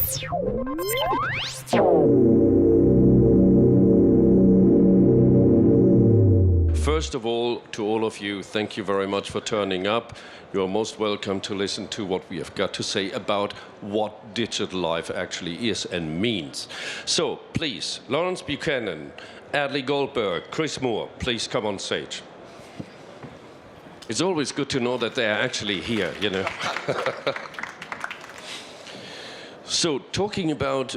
First of all, to all of you, thank you very much for turning up. You are most welcome to listen to what we have got to say about what digital life actually is and means. So, please, Laurence Buchanan, Adley Goldberg, Chris Moore, please come on stage. It's always good to know that they are actually here, you know. So, talking about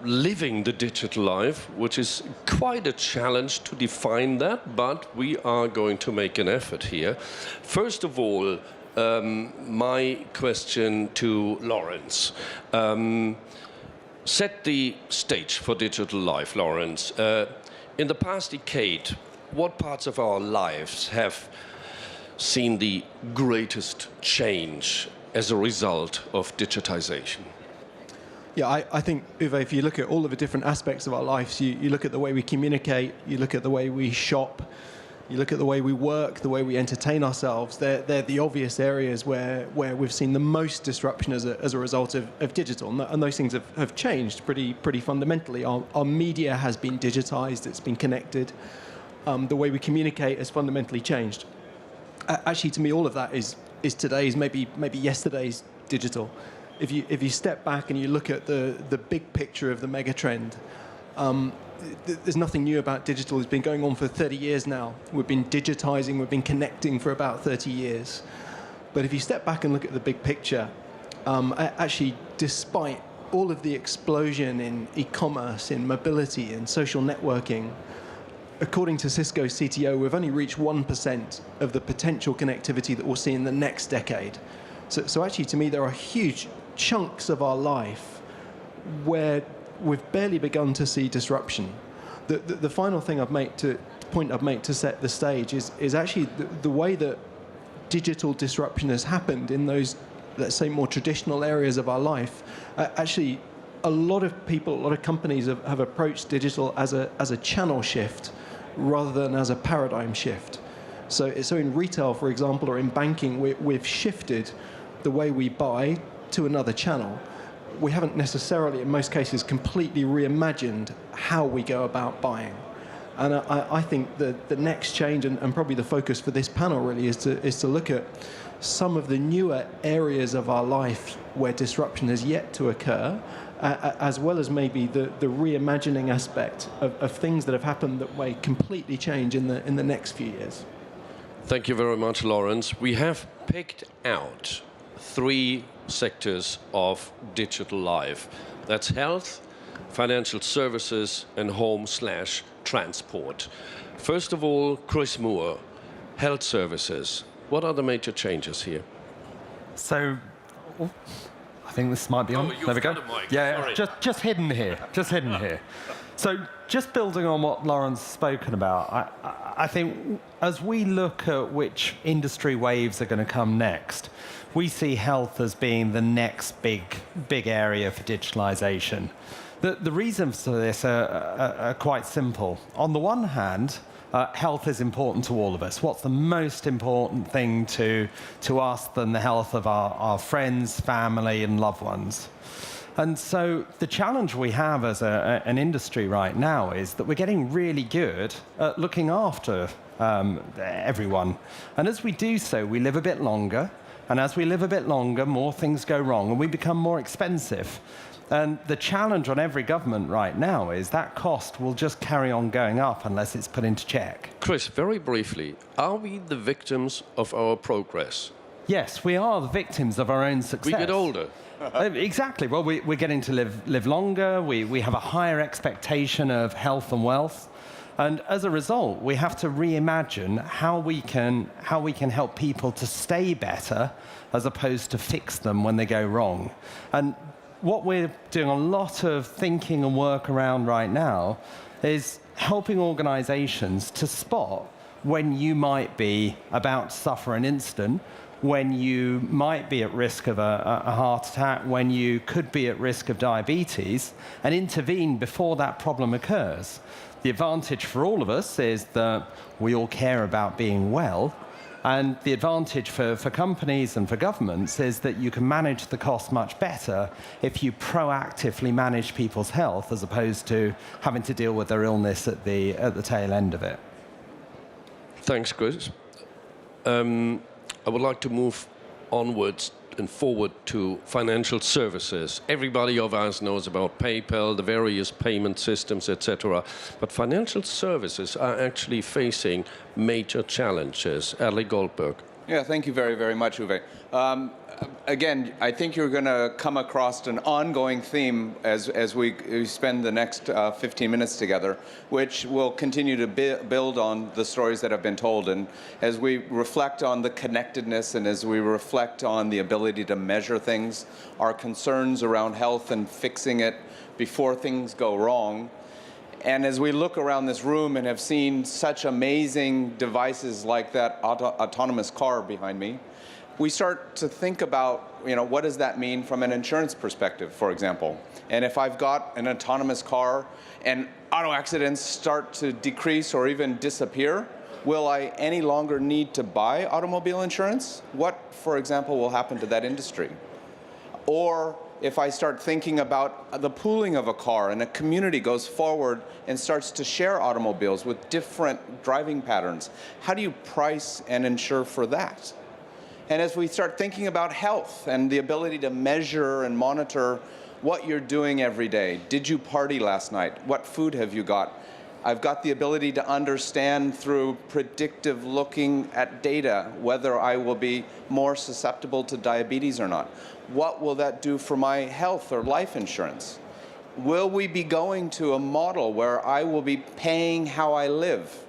living the digital life, which is quite a challenge to define that, but we are going to make an effort here. First of all, my question to Laurence. Set the stage for digital life, Laurence. In the past decade, what parts of our lives have seen the greatest change as a result of digitization? Yeah, I think, Uwe, if you look at all of the different aspects of our lives, you look at the way we communicate, you look at the way we shop, you look at the way we work, the way we entertain ourselves, they're the obvious areas where we've seen the most disruption as a result of digital. And those things have changed pretty fundamentally. Our media has been digitized, it's been connected. The way we communicate has fundamentally changed. Actually, to me, all of that is today's, maybe yesterday's digital. If you step back and you look at the big picture of the mega trend, there's nothing new about digital. It's been going on for 30 years now. We've been digitizing, we've been connecting for about 30 years. But if you step back and look at the big picture, actually, despite all of the explosion in e-commerce, in mobility, in social networking, according to Cisco's CTO, we've only reached 1% of the potential connectivity that we'll see in the next decade. So actually, to me, there are huge chunks of our life where we've barely begun to see disruption. The final thing point I'd make to set the stage is actually the way that digital disruption has happened in those, let's say, more traditional areas of our life. Actually, a lot of people, a lot of companies have approached digital as a channel shift rather than as a paradigm shift. So in retail, for example, or in banking, we've shifted the way we buy to another channel. We haven't necessarily, in most cases, completely reimagined how we go about buying. And I think the next change, and probably the focus for this panel really, is to look at some of the newer areas of our life where disruption has yet to occur, as well as maybe the reimagining aspect of things that have happened that may completely change in the next few years. Thank you very much, Laurence. We have picked out 3 sectors of digital life. That's health, financial services, and home/transport. First of all, Chris Moore, health services. What are the major changes here? So, I think this might be on. There we go. Yeah, just hidden here. Just hidden here. So, just building on what Laurence has spoken about, I think as we look at which industry waves are going to come next, we see health as being the next big area for digitalization. The reasons for this are quite simple. On the one hand, health is important to all of us. What's the most important thing to us than the health of our friends, family, and loved ones? And so the challenge we have as an industry right now is that we're getting really good at looking after everyone. And as we do so, we live a bit longer. And as we live a bit longer, more things go wrong, and we become more expensive. And the challenge on every government right now is that cost will just carry on going up unless it's put into check. Chris, very briefly, are we the victims of our progress? Yes, we are the victims of our own success. We get older. Exactly. Well, we're getting to live longer. We have a higher expectation of health and wealth. And as a result, we have to reimagine how we can help people to stay better as opposed to fix them when they go wrong. And what we're doing a lot of thinking and work around right now is helping organizations to spot when you might be about to suffer an incident, when you might be at risk of a heart attack, when you could be at risk of diabetes, and intervene before that problem occurs. The advantage for all of us is that we all care about being well, And the advantage for companies and for governments is that you can manage the cost much better if you proactively manage people's health as opposed to having to deal with their illness at the tail end of it. Thanks, Chris. I would like to move onwards and forward to financial services. Everybody of us knows about PayPal, the various payment systems, etc. But financial services are actually facing major challenges. Ali Goldberg. Yeah, thank you very, very much, Uwe. Again, I think you're going to come across an ongoing theme as we spend the next 15 minutes together, which will continue to build on the stories that have been told. And as we reflect on the connectedness and as we reflect on the ability to measure things, our concerns around health and fixing it before things go wrong, and as we look around this room and have seen such amazing devices like that autonomous car behind me, we start to think about, what does that mean from an insurance perspective, for example? And if I've got an autonomous car and auto accidents start to decrease or even disappear, will I any longer need to buy automobile insurance? What, for example, will happen to that industry? Or if I start thinking about the pooling of a car and a community goes forward and starts to share automobiles with different driving patterns, how do you price and insure for that? And as we start thinking about health and the ability to measure and monitor what you're doing every day, did you party last night? What food have you got? I've got the ability to understand through predictive looking at data whether I will be more susceptible to diabetes or not. What will that do for my health or life insurance? Will we be going to a model where I will be paying how I live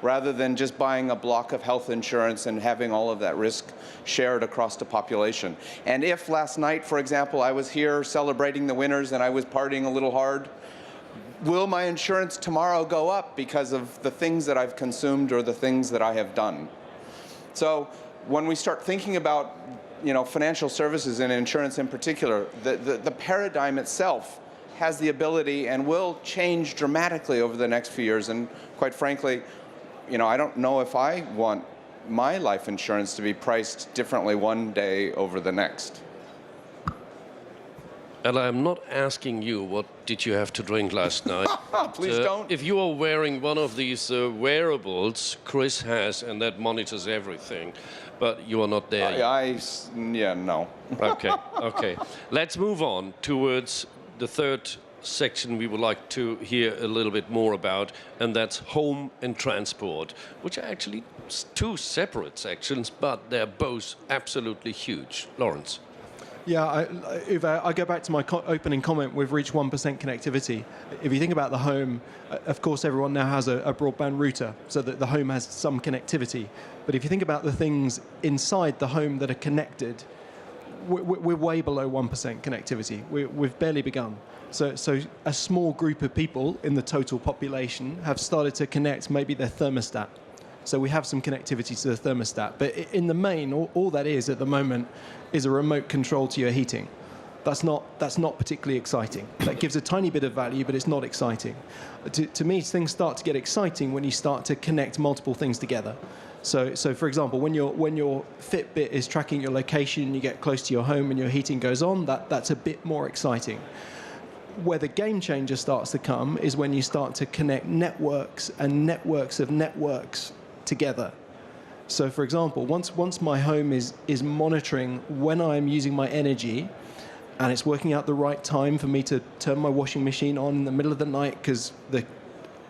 rather than just buying a block of health insurance and having all of that risk shared across the population? And if last night, for example, I was here celebrating the winners and I was partying a little hard, will my insurance tomorrow go up because of the things that I've consumed or the things that I have done? So when we start thinking about financial services and insurance in particular, the paradigm itself has the ability and will change dramatically over the next few years. And quite frankly, I don't know if I want my life insurance to be priced differently one day over the next. And I'm not asking you what did you have to drink last night. Please don't. If you are wearing one of these wearables, Chris has, and that monitors everything, but you are not there yet. No. Okay. Let's move on towards the third section we would like to hear a little bit more about, and that's home and transport, which are actually two separate sections, but they're both absolutely huge. Laurence. Yeah, Uwe, I go back to my opening comment, we've reached 1% connectivity. If you think about the home, of course everyone now has a broadband router, so that the home has some connectivity. But if you think about the things inside the home that are connected, we're way below 1% connectivity. We've barely begun. So a small group of people in the total population have started to connect maybe their thermostat. So we have some connectivity to the thermostat. But in the main, all that is at the moment is a remote control to your heating. That's not particularly exciting. That gives a tiny bit of value, but it's not exciting. To me, things start to get exciting when you start to connect multiple things together. So for example, when your Fitbit is tracking your location, you get close to your home and your heating goes on, that's a bit more exciting. Where the game changer starts to come is when you start to connect networks and networks of networks together. So for example, once my home is monitoring when I'm using my energy, and it's working out the right time for me to turn my washing machine on in the middle of the night because the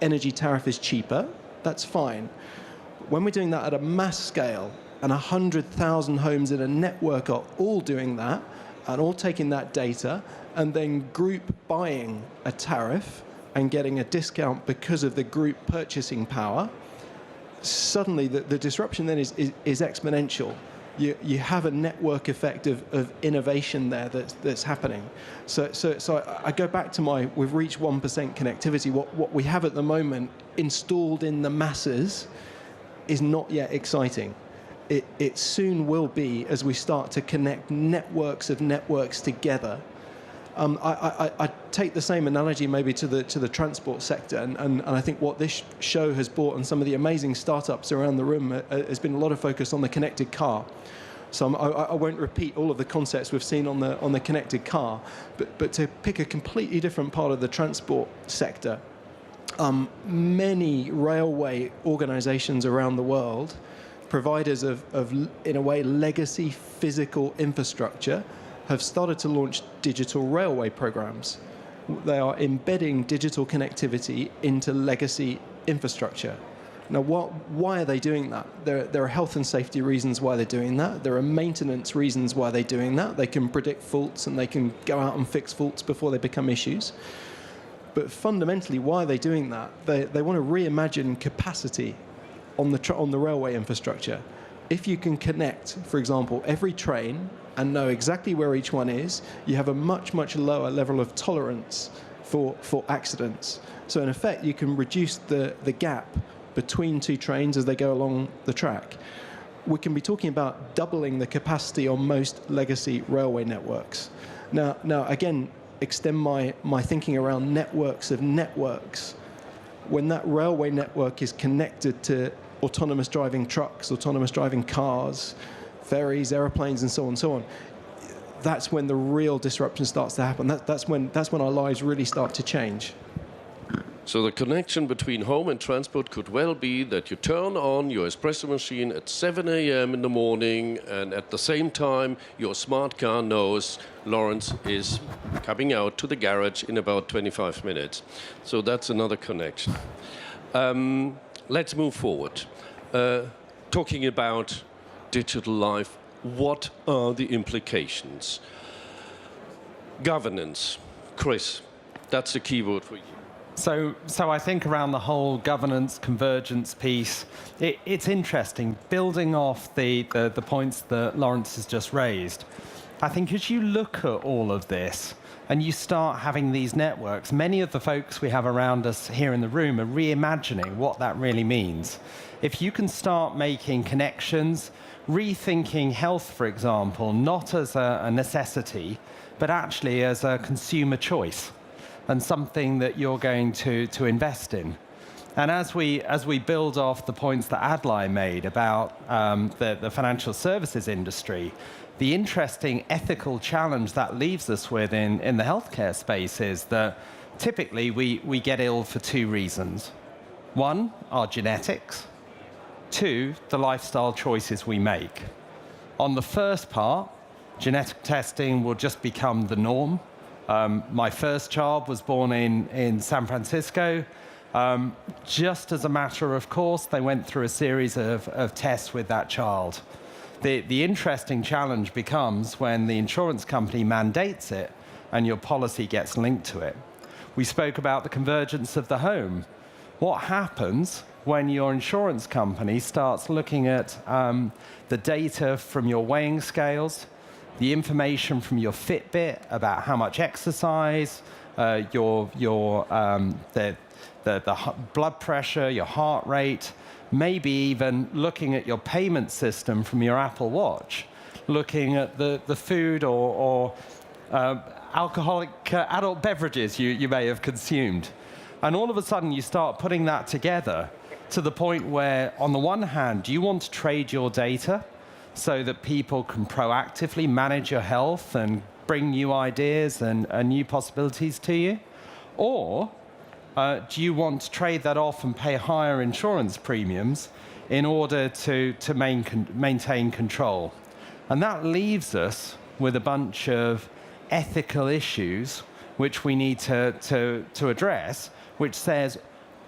energy tariff is cheaper, that's fine. When we're doing that at a mass scale, and 100,000 homes in a network are all doing that, and all taking that data, and then group buying a tariff and getting a discount because of the group purchasing power, suddenly the disruption then is exponential. You have a network effect of innovation there that's happening. So I go back to we've reached 1% connectivity. What we have at the moment installed in the masses is not yet exciting. It soon will be as we start to connect networks of networks together. I take the same analogy maybe to the transport sector, and I think what this show has brought, and some of the amazing startups around the room, has been a lot of focus on the connected car. So I won't repeat all of the concepts we've seen on the connected car, but to pick a completely different part of the transport sector, many railway organisations around the world, providers of in a way legacy physical infrastructure, have started to launch digital railway programs. They are embedding digital connectivity into legacy infrastructure. Now, why are they doing that? There are health and safety reasons why they're doing that. There are maintenance reasons why they're doing that. They can predict faults and they can go out and fix faults before they become issues. But fundamentally, why are they doing that? They want to reimagine capacity on the railway infrastructure. If you can connect, for example, every train and know exactly where each one is, you have a much, much lower level of tolerance for accidents. So in effect, you can reduce the gap between two trains as they go along the track. We can be talking about doubling the capacity on most legacy railway networks. Now again, extend my thinking around networks of networks. When that railway network is connected to autonomous driving trucks, autonomous driving cars, ferries, aeroplanes, and so on, that's when the real disruption starts to happen. That's when our lives really start to change. So the connection between home and transport could well be that you turn on your espresso machine at 7 a.m. in the morning, and at the same time your smart car knows Laurence is coming out to the garage in about 25 minutes. So that's another connection. Let's move forward. Talking about digital life, what are the implications? Governance. Chris, that's the key word for you. So I think around the whole governance, convergence piece, it's interesting, building off the points that Laurence has just raised. I think as you look at all of this and you start having these networks, many of the folks we have around us here in the room are reimagining what that really means. If you can start making connections, rethinking health, for example, not as a necessity, but actually as a consumer choice, and something that you're going to invest in. And as we build off the points that Adlai made about the financial services industry, the interesting ethical challenge that leaves us with in the healthcare space is that typically we get ill for two reasons. One, our genetics. Two, the lifestyle choices we make. On the first part, genetic testing will just become the norm. My first child was born in San Francisco. Just as a matter of course, they went through a series of tests with that child. The interesting challenge becomes when the insurance company mandates it and your policy gets linked to it. We spoke about the convergence of the home. What happens when your insurance company starts looking at the data from your weighing scales, the information from your Fitbit about how much exercise, the blood pressure, your heart rate, maybe even looking at your payment system from your Apple Watch, looking at the food or alcoholic adult beverages you may have consumed. And all of a sudden you start putting that together to the point where, on the one hand, do you want to trade your data so that people can proactively manage your health and bring new ideas and new possibilities to you? Or do you want to trade that off and pay higher insurance premiums in order to maintain control? And that leaves us with a bunch of ethical issues which we need to address, which says,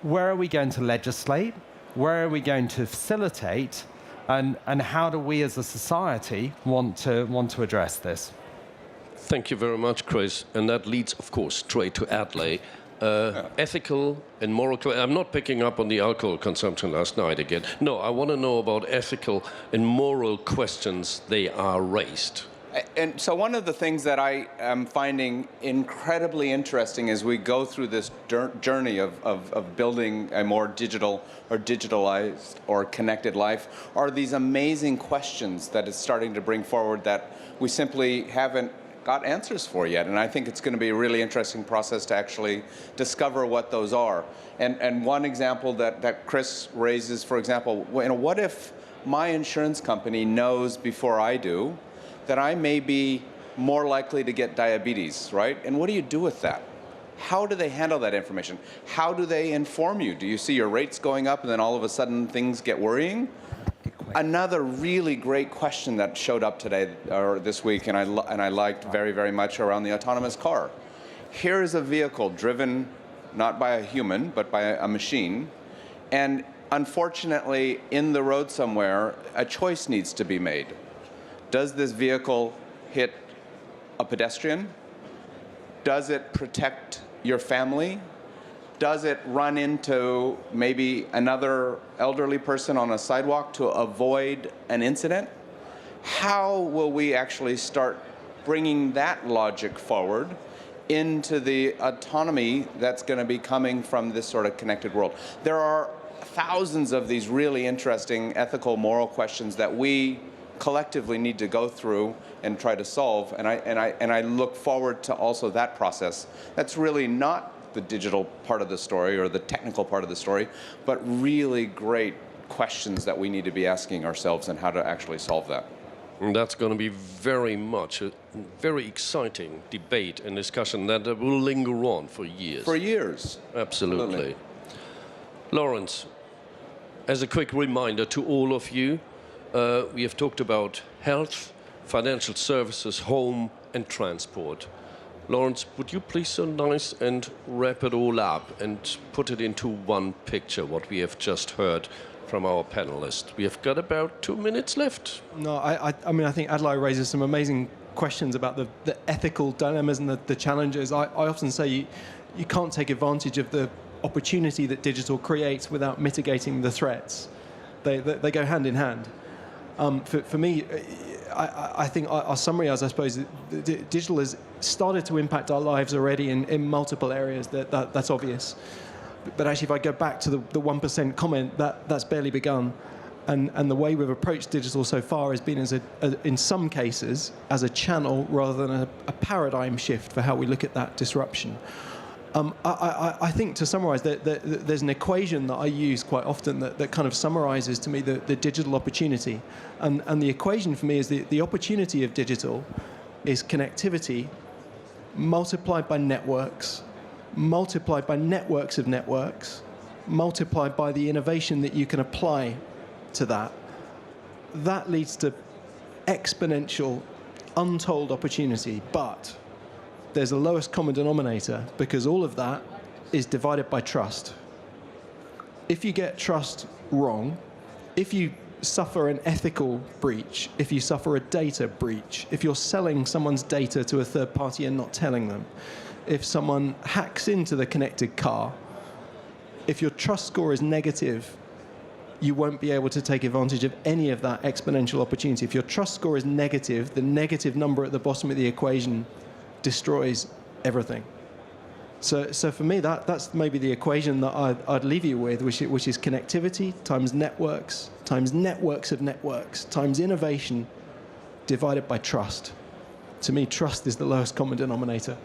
where are we going to legislate? Where are we going to facilitate? And how do we as a society want to address this? Thank you very much, Chris. And that leads, of course, straight to Adlai. Ethical and moral... I'm not picking up on the alcohol consumption last night again. No, I want to know about ethical and moral questions they are raised. And so one of the things that I am finding incredibly interesting as we go through this journey of building a more digital or digitalized or connected life are these amazing questions that is starting to bring forward that we simply haven't got answers for yet. And I think it's going to be a really interesting process to actually discover what those are. And one example that Chris raises, for example, what if my insurance company knows before I do that I may be more likely to get diabetes, right? And what do you do with that? How do they handle that information? How do they inform you? Do you see your rates going up and then all of a sudden things get worrying? Another really great question that showed up today or this week, and I liked very, very much, around the autonomous car. Here is a vehicle driven not by a human, but by a machine, and unfortunately, in the road somewhere, a choice needs to be made. Does this vehicle hit a pedestrian? Does it protect your family? Does it run into maybe another elderly person on a sidewalk to avoid an incident? How will we actually start bringing that logic forward into the autonomy that's going to be coming from this sort of connected world? There are thousands of these really interesting ethical, moral questions that we collectively need to go through and try to solve, and I look forward to also that process. That's really not the digital part of the story or the technical part of the story, but really great questions that we need to be asking ourselves and how to actually solve that. And that's going to be very much a very exciting debate and discussion that will linger on for years. For years. Absolutely. Laurence, as a quick reminder to all of you, we have talked about health, financial services, home, and transport. Laurence, would you please so nice and wrap it all up and put it into one picture, what we have just heard from our panelists? We have got about 2 minutes left. No, I mean, I think Adlai raises some amazing questions about the ethical dilemmas and the challenges. I often say you can't take advantage of the opportunity that digital creates without mitigating the threats. They go hand in hand. For me, I think our summary is, I suppose, digital has started to impact our lives already in multiple areas. That's obvious. But actually, if I go back to the 1% comment, that's barely begun. And the way we've approached digital so far has been in some cases as a channel rather than a paradigm shift for how we look at that disruption. I think, to summarize, there's an equation that I use quite often that kind of summarizes to me the digital opportunity. And the equation for me is the opportunity of digital is connectivity multiplied by networks, multiplied by networks of networks, multiplied by the innovation that you can apply to that. That leads to exponential, untold opportunity, but there's a lowest common denominator because all of that is divided by trust. If you get trust wrong, if you suffer an ethical breach, if you suffer a data breach, if you're selling someone's data to a third party and not telling them, if someone hacks into the connected car, if your trust score is negative, you won't be able to take advantage of any of that exponential opportunity. If your trust score is negative, the negative number at the bottom of the equation destroys everything. So for me, that's maybe the equation that I'd leave you with, which is connectivity times networks of networks times innovation divided by trust. To me, trust is the lowest common denominator.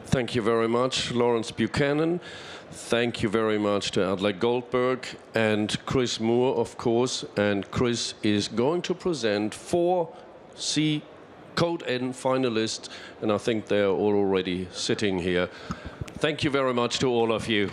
Thank you very much, Laurence Buchanan. Thank you very much to Adlai Goldberg and Chris Moore, of course. And Chris is going to present 4 Code N finalists, and I think they're all already sitting here. Thank you very much to all of you.